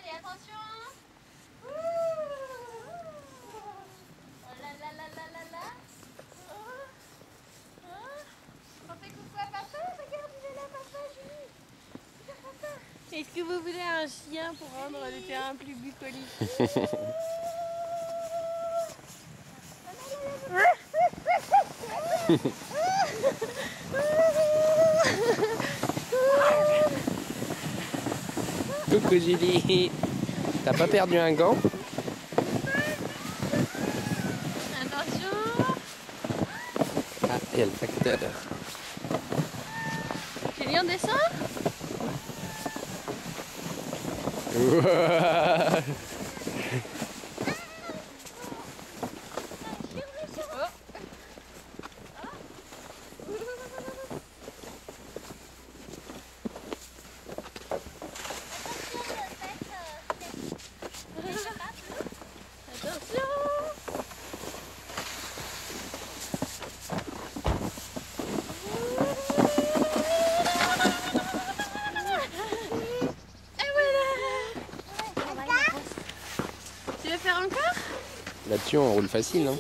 Allez, attention. Oh là là là là là là. On fait coucou à papa. Regarde, il est là, papa, Julie. Regarde, papa. Est-ce que vous voulez un chien pour rendre le terrain plus bucolique? Coucou Julie. T'as pas perdu un gant? Attention. Ah, il y a le facteur. Julie, on descend? Ouah. Tu veux faire encore? Là-dessus on roule facile, non?